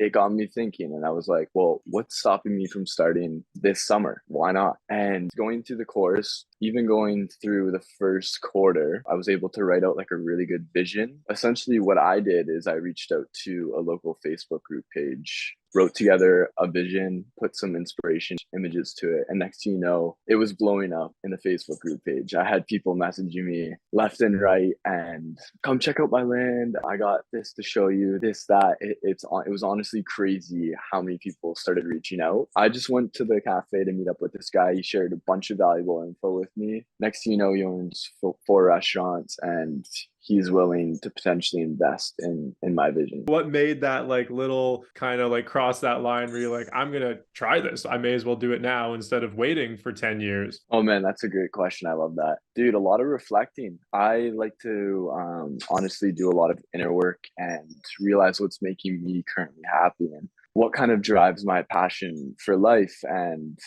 it got me thinking. And I was like, well, what's stopping me from starting this summer? Why not? And going through the course, even going through the first quarter, I was able to write out like a really good vision. Essentially, what I did is I reached out to a local Facebook group page, wrote together a vision, put some inspiration images to it. And next thing you know, it was blowing up in the Facebook group page. I had people messaging me left and right and come check out my land. I got this to show you, this, that. It was honestly crazy how many people started reaching out. I just went to the cafe to meet up with this guy. He shared a bunch of valuable info with me. Next thing you know, he owns four restaurants and he's willing to potentially invest in my vision. What made that like little kind of like cross that line where you're like, I'm gonna try this. I may as well do it now instead of waiting for 10 years? Oh man, that's a great question. I love that. Dude, a lot of reflecting. I like to honestly do a lot of inner work and realize what's making me currently happy and what kind of drives my passion for life. And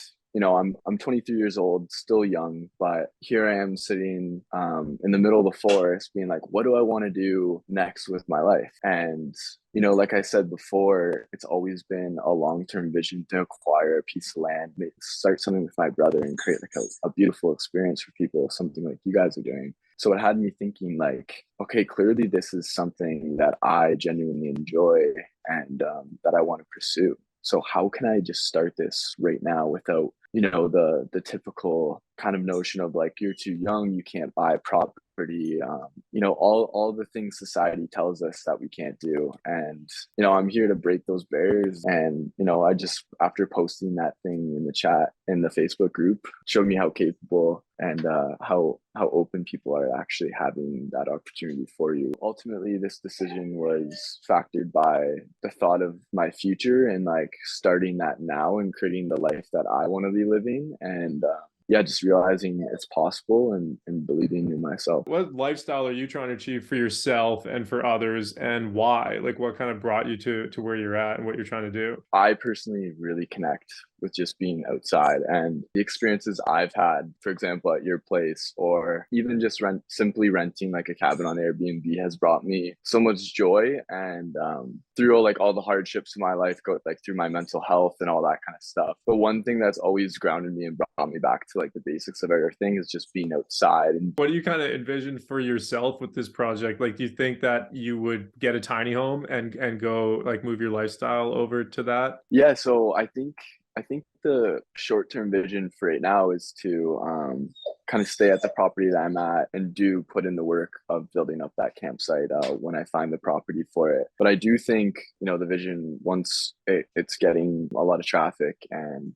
I'm 23 years old, still young, but here I am sitting in the middle of the forest, being like, what do I want to do next with my life? And like I said before, it's always been a long-term vision to acquire a piece of land, start something with my brother, and create like a beautiful experience for people, something like you guys are doing. So it had me thinking like, okay, clearly this is something that I genuinely enjoy and that I want to pursue. So how can I just start this right now without, the typical kind of notion of like you're too young, you can't buy property, all the things society tells us that we can't do. And I'm here to break those barriers. And I just, after posting that thing in the chat in the Facebook group, showed me how capable and how open people are actually having that opportunity for you. Ultimately, this decision was factored by the thought of my future and like starting that now and creating the life that I want to be living. And yeah, just realizing it's possible and believing in myself. What lifestyle are you trying to achieve for yourself and for others, and why? Like, what kind of brought you to where you're at and what you're trying to do? I personally really connect with just being outside and the experiences I've had, for example, at your place, or even just simply renting like a cabin on Airbnb has brought me so much joy. And through all the hardships of my life, go like through my mental health and all that kind of stuff. But one thing that's always grounded me and brought me back to like the basics of everything is just being outside. And What do you kind of envision for yourself with this project? Like, do you think that you would get a tiny home and go like move your lifestyle over to that? yeah, so I think the short-term vision for right now is to kind of stay at the property that I'm at and do put in the work of building up that campsite when I find the property for it. But I do think, the vision, once it's getting a lot of traffic and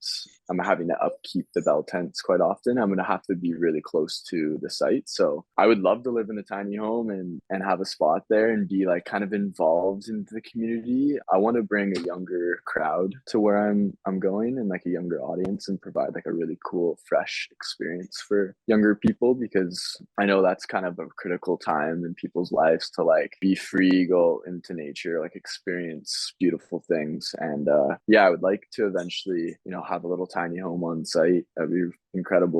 I'm having to upkeep the bell tents quite often, I'm going to have to be really close to the site. So I would love to live in a tiny home and have a spot there and be like kind of involved into the community. I want to bring a younger crowd to where I'm going and like a younger audience and provide like a really cool, fresh experience for younger people, because I know that's kind of a critical time in people's lives to like be free, go into nature, like experience beautiful things. And yeah, I would like to eventually, have a little tiny home on site. That'd be incredible.